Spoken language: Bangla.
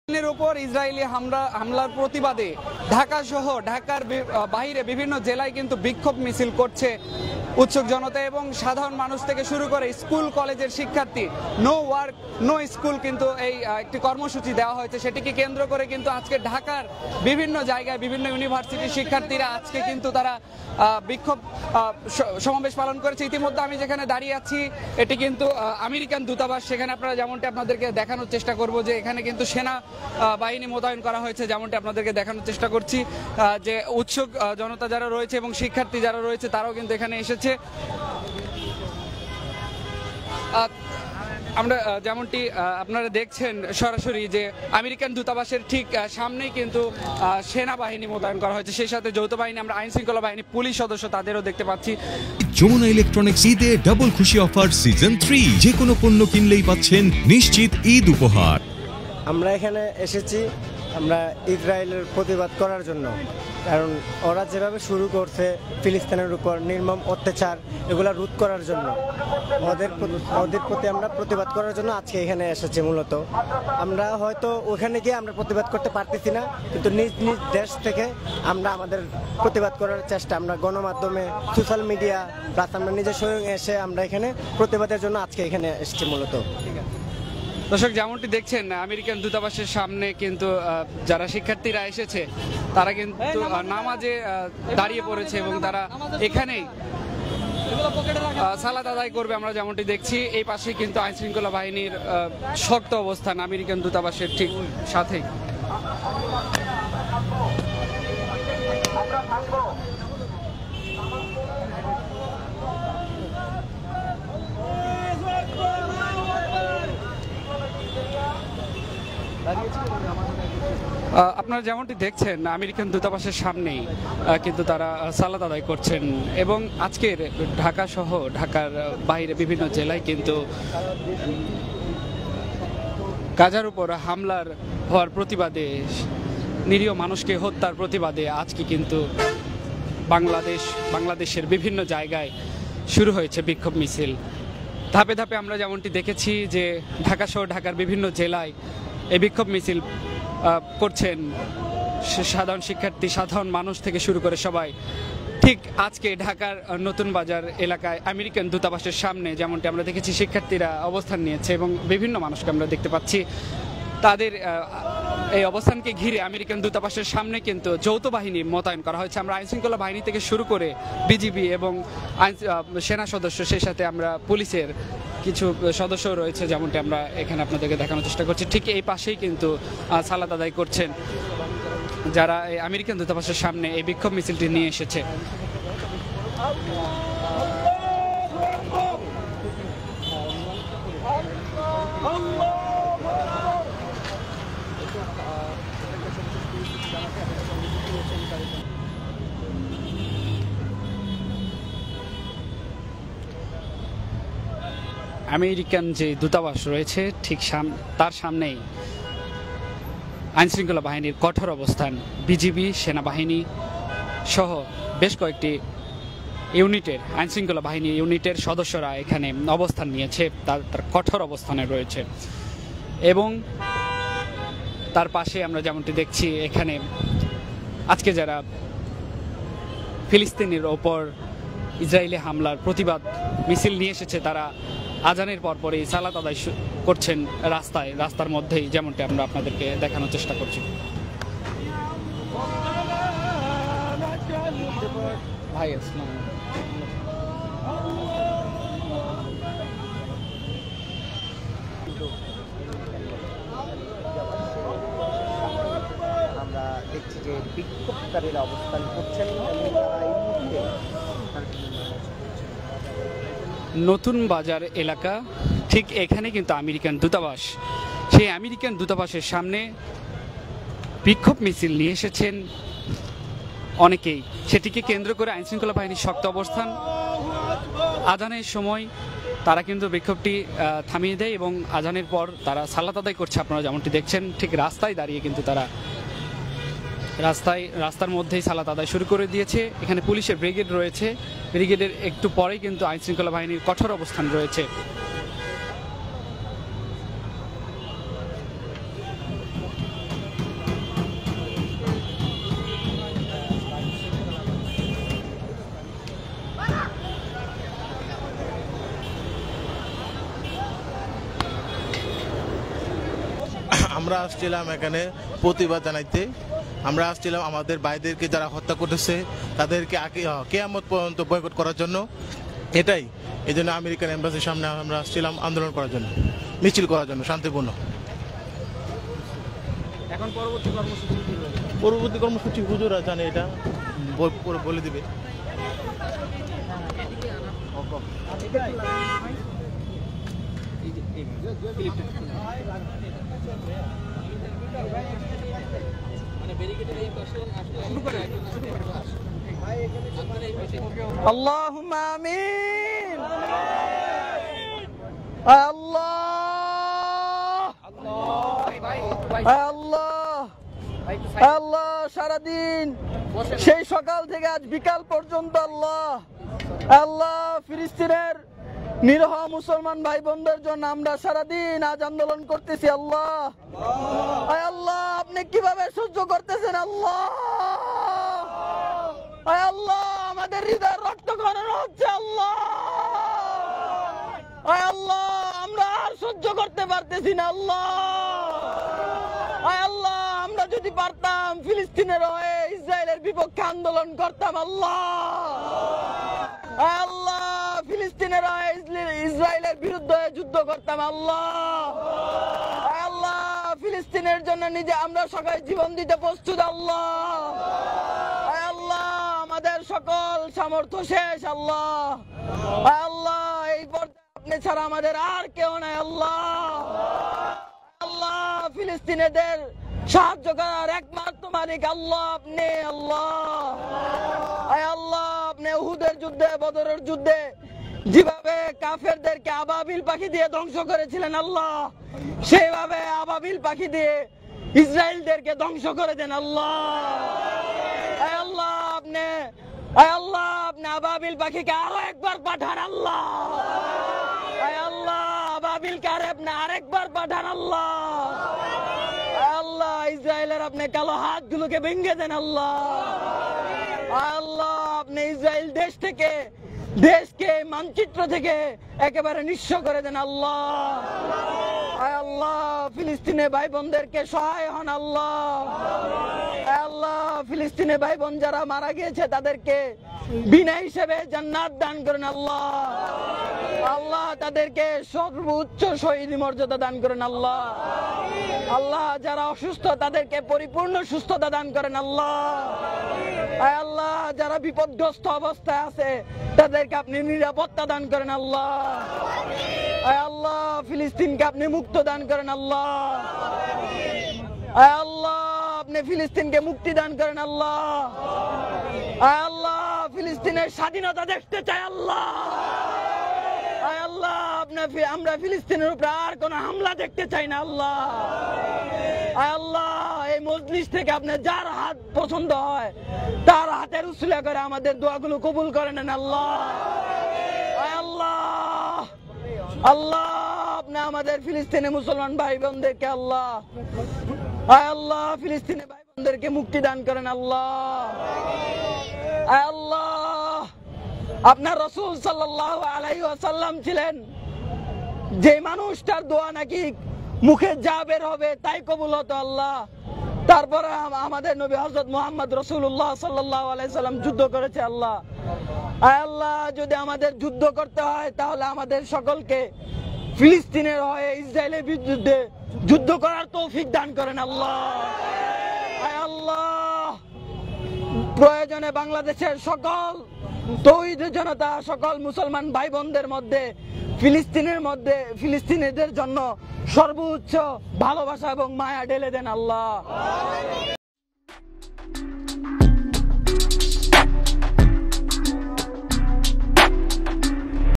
ফিলিস্তিনের উপর ইসরায়েলি হামলার প্রতিবাদে ঢাকা সহ ঢাকার বাইরে বিভিন্ন জেলায় কিন্তু বিক্ষোভ মিছিল করছে উৎসুক জনতা এবং সাধারণ মানুষ থেকে শুরু করে স্কুল কলেজের শিক্ষার্থী। নো ওয়ার্ক নো স্কুল কিন্তু এই একটি কর্মসূচি দেওয়া হয়েছে, সেটিকে কেন্দ্র করে কিন্তু আজকে ঢাকার বিভিন্ন জায়গায় বিভিন্ন ইউনিভার্সিটির শিক্ষার্থীরা আজকে কিন্তু তারা বিক্ষোভ সমাবেশ পালন করেছে। ইতিমধ্যে আমি যেখানে দাঁড়িয়ে আছি এটি কিন্তু আমেরিকান দূতাবাস, সেখানে আপনারা যেমনটি আপনাদেরকে দেখানোর চেষ্টা করব যে এখানে কিন্তু সেনা বাহিনী মোতায়েন করা হয়েছে, যেমনটি আপনাদেরকে দেখানোর চেষ্টা করছি যে উৎসুক জনতা যারা রয়েছে এবং শিক্ষার্থী যারা রয়েছে তারাও কিন্তু এখানে এসেছে। আমরা যেমনটি আপনারা দেখছেন সরাসরি যে আমেরিকান দূতাবাসের ঠিক সামনেই কিন্তু সেনাবাহিনী মোতায়েন করা হয়েছে, সেই সাথে যৌথ বাহিনী, আমরা আইন শৃঙ্খলা বাহিনী, পুলিশ সদস্য তাদেরও দেখতে পাচ্ছি। যমুনা ইলেকট্রনিক্স ঈদে ডাবল খুশি অফার সিজন 3, যে কোনো পণ্য কিনলেই পাচ্ছেন নিশ্চিত ঈদ উপহার। আমরা এখানে এসেছি আমরা ইসরায়েলের প্রতিবাদ করার জন্য, কারণ ওরা যেভাবে শুরু করছে ফিলিস্তিনের উপর নির্মম অত্যাচার, এগুলা রোধ করার জন্য ওদের প্রতি আমরা প্রতিবাদ করার জন্য আজকে এখানে এসেছি। মূলত আমরা হয়তো ওখানে গিয়ে আমরা প্রতিবাদ করতে পারতেছি না, কিন্তু নিজ নিজ দেশ থেকে আমরা আমাদের প্রতিবাদ করার চেষ্টা, আমরা গণমাধ্যমে, সোশ্যাল মিডিয়া প্লাস আমরা নিজের স্বয়ং এসে আমরা এখানে প্রতিবাদের জন্য আজকে এখানে এসেছি মূলত। দর্শক, যেমনটি দেখছেন আমেরিকান দূতাবাসের সামনে কিন্তু যারা শিক্ষার্থীরা এসেছে তারা কিন্তু নামাজে দাঁড়িয়ে পড়েছে এবং তারা এখানেই সালাত আদায় করবে। আমরা যেমনটি দেখছি এই পাশে কিন্তু আইন শৃঙ্খলা বাহিনীর শক্ত অবস্থান আমেরিকান দূতাবাসের ঠিক সাথেই। আপনারা যেমনটি দেখছেন আমেরিকান দূতাবাসের সামনেই কিন্তু তারা সালাত আদায় করছেন এবং আজকের ঢাকা সহ ঢাকার বাইরে বিভিন্ন জেলায় কিন্তু গাজার উপর হামলার হওয়ার প্রতিবাদে, নিরীহ মানুষকে হত্যার প্রতিবাদে আজকে কিন্তু বাংলাদেশের বিভিন্ন জায়গায় শুরু হয়েছে বিক্ষোভ মিছিল। ধাপে ধাপে আমরা যেমনটি দেখেছি যে ঢাকা সহ ঢাকার বিভিন্ন জেলায় এই বিক্ষোভ মিছিল করছেন সাধারণ শিক্ষার্থী, সাধারণ মানুষ থেকে শুরু করে সবাই। ঠিক আজকে ঢাকার নতুন বাজার এলাকায় আমেরিকান দূতাবাসের সামনে যেমনটি আমরা দেখেছি শিক্ষার্থীরা অবস্থান নিয়েছে এবং বিভিন্ন মানুষকে আমরা দেখতে পাচ্ছি। তাদের এই অবস্থানকে ঘিরে আমেরিকান দূতাবাসের সামনে কিন্তু যৌথ বাহিনী মোতায়েন করা হয়েছে। আমরা আইন শৃঙ্খলা বাহিনী থেকে শুরু করে বিজিবি এবং সেনা সদস্য, সেই সাথে আমরা পুলিশের কিছু সদস্য রয়েছে, যেমনটি আমরা এখানে আপনাদেরকে দেখানোর চেষ্টা করছি। ঠিক এই পাশেই কিন্তু সালাত আদায় করছেন যারা এই আমেরিকান দূতাবাসের সামনে এই বিক্ষোভ মিছিলটি নিয়ে এসেছে। আমেরিকান যে দূতাবাস রয়েছে ঠিক তার সামনেই আইন শৃঙ্খলা বাহিনীর কঠোর অবস্থান। বিজিবি, সেনাবাহিনী সহ বেশ কয়েকটি ইউনিটের আইন শৃঙ্খলা বাহিনী ইউনিটের সদস্যরা এখানে অবস্থান নিয়েছে, তার কঠোর অবস্থানে রয়েছে। এবং তার পাশে আমরা যেমনটি দেখছি এখানে আজকে যারা ফিলিস্তিনের ওপর ইসরায়েলি হামলার প্রতিবাদ মিছিল নিয়ে এসেছে তারা আজানের পরপরই সালাত আদায় করছেন রাস্তার মধ্যেই, যেমনটি আমরা আপনাদেরকে দেখানোর চেষ্টা করছি। ভাই আসসালাম। আমরা দেখছি যে বিক্ষোভকারীরা অবস্থান করছেন নতুন বাজার এলাকা, ঠিক এখানে কিন্তু আমেরিকান দূতাবাস। সেই আমেরিকান দূতাবাসের সামনে বিক্ষোভ মিছিল নিয়ে এসেছেন অনেকেই, সেটিকে কেন্দ্র করে আইন শৃঙ্খলা বাহিনীর শক্ত অবস্থান। আজানের সময় তারা কিন্তু বিক্ষোভটি থামিয়ে দেয় এবং আজানের পর তারা সালাত আদায় করছে। আপনারা যেমনটি দেখছেন ঠিক রাস্তায় দাঁড়িয়ে কিন্তু তারা রাস্তার মধ্যেই সালাত আদায় শুরু করে দিয়েছে। এখানে পুলিশের ব্রিগেড রয়েছে, ব্রিগেডের একটু পরেই কিন্তু আইন শৃঙ্খলা বাহিনীর কঠোর অবস্থান রয়েছে। আমরা আসছিলাম এখানে প্রতিবাদ জানাইতে। আমরা আসছিলাম আমাদের ভাইদেরকে যারা হত্যা করতেছে তাদেরকে কিয়ামত পর্যন্ত বয়কট করার জন্য। এটাই, এই জন্য আমেরিকান এম্বাসির সামনে আমরা আসছিলাম আন্দোলন করার জন্য, মিছিল করার জন্য শান্তিপূর্ণ। এখন পরবর্তী কর্মসূচি কি হবে? পরবর্তী কর্মসূচি হুজুরা জানে, এটা বলে দিবে। আল্লাহুম্মা আমিন। আল্লাহ আল্লাহ আল্লাহ, সারাদিন সেই সকাল থেকে আজ বিকাল পর্যন্ত আল্লাহ আল্লাহ ফিলিস্তিনের নিরহ মুসলমান ভাই বোনদের জন্য আমরা সারাদিন আজ আন্দোলন করতেছি। আল্লাহ আল্লাহ, আপনি কিভাবে সহ্য করতেছেন আল্লাহ? আল্লাহ, আমাদের হৃদয় রক্তক্ষরণ হচ্ছে আল্লাহ। আল্লাহ, আমরা আর সহ্য করতে পারতেছি না আল্লাহ। আল্লাহ, আমরা যদি পারতাম ফিলিস্তিনের হয়ে ইসরায়েলের বিপক্ষে আন্দোলন করতাম আল্লাহ। আল্লাহ, ফিলিস্তিনের হয়ে ইসরায়েলের বিরুদ্ধে যুদ্ধ করতাম আল্লাহ। আল্লাহ, ফিলিস্তিনের জন্য নিজে আমরা সবাই জীবন দিতে প্রস্তুত আল্লাহ। আল্লাহ, আমাদের সকল সামর্থ্য শেষ আল্লাহ। আল্লাহ, এই পর্যায়ে আপনি ছাড়া আমাদের আর কেউ নাই আল্লাহ। আল্লাহ, ফিলিস্তিনিদের সাহায্য করার একমাত্র মালিক আল্লাহ আপনি আল্লাহ। আল্লাহ, আপনি উহুদের যুদ্ধে, বদরের যুদ্ধে যেভাবে কাফেরদেরকে আবাবিল পাখি দিয়ে ধ্বংস করেছিলেন আল্লাহ, সেইভাবে আবাবিল পাখি দিয়ে ইসরায়েলদেরকে ধ্বংস করে দেন আল্লাহ। আল্লাহ, আপনি আবাবিল পাখিকে আরো একবার পাঠান আল্লাহ। আল্লাহ, আবাবিল কারে আপনি আরেকবার পাঠান আল্লাহ। আল্লাহ, ইসরায়েলের আপনি কালো হাতগুলোকে ভেঙে দেন আল্লাহ। আল্লাহ, আপনি ইসরায়েল দেশকে মানচিত্র থেকে একেবারে নিঃস্ব করে দেন আল্লাহ। আল্লাহ, ফিলিস্তিনের ভাই বোনদেরকে সহায় হন আল্লাহ। আল্লাহ, ফিলিস্তিনের ভাই বোন যারা মারা গিয়েছে তাদেরকে বিনা হিসেবে জান্নাত দান করেন আল্লাহ। আল্লাহ, তাদেরকে সর্বোচ্চ শহীদ মর্যাদা দান করেন আল্লাহ। আল্লাহ, যারা অসুস্থ তাদেরকে পরিপূর্ণ সুস্থতা দান করেন আল্লাহ। আল্লাহ, যারা বিপদগ্রস্ত অবস্থায় আছে তাদেরকে আপনি নিরাপত্তা দান করেন আল্লাহ। আল্লাহ, ফিলিস্তিনকে আপনি মুক্ত দান করেন আল্লাহ। আল্লাহ, আপনি ফিলিস্তিনকে মুক্তি দান করেন আল্লাহ। আল্লাহ, ফিলিস্তিনের স্বাধীনতা দেখতে চাই আল্লাহ। আল্লাহ, আমরা ফিলিস্তিনের উপরে আর কোন হামলা দেখতে চাই না আল্লাহ। আল্লাহ, এই মজলিস থেকে আপনার যার হাত পছন্দ হয় তার হাতের উসিলা করে আমাদের দোয়াগুলো কবুল করে নেন আল্লাহ। আল্লাহ আল্লাহ, আপনি আমাদের ফিলিস্তিনের মুসলমান ভাই বোনদেরকে আল্লাহ ফিলিস্তিনের ভাই বোনদেরকে মুক্তি দান করেন আল্লাহ। আল্লাহ, আপনার রাসূল সাল্লাল্লাহু আলাইহি ওয়াসাল্লাম ছিলেন যে মানুষটার দোয়া নাকি মুখে যা বের হবে তাই কবুল হতো আল্লাহ। তারপরে আমাদের নবী হযরত মুহাম্মদ রাসূলুল্লাহ সাল্লাল্লাহু আলাইহি সাল্লাম যুদ্ধ করেছে আল্লাহ। আল্লাহ, যদি আমাদের যুদ্ধ করতে হয় তাহলে আমাদের সকলকে ফিলিস্তিনের হয়ে ইসরায়েলের বিরুদ্ধে যুদ্ধ করার তৌফিক দান করেন আল্লাহ। আল্লাহ, প্রয়োজনে বাংলাদেশের সকল তৌহিদের জনতা, সকল মুসলমান ভাই বোনদের মধ্যে ফিলিস্তিনিদের জন্য সর্বোচ্চ ভালোবাসা এবং মায়া ঢেলে দেন আল্লাহ।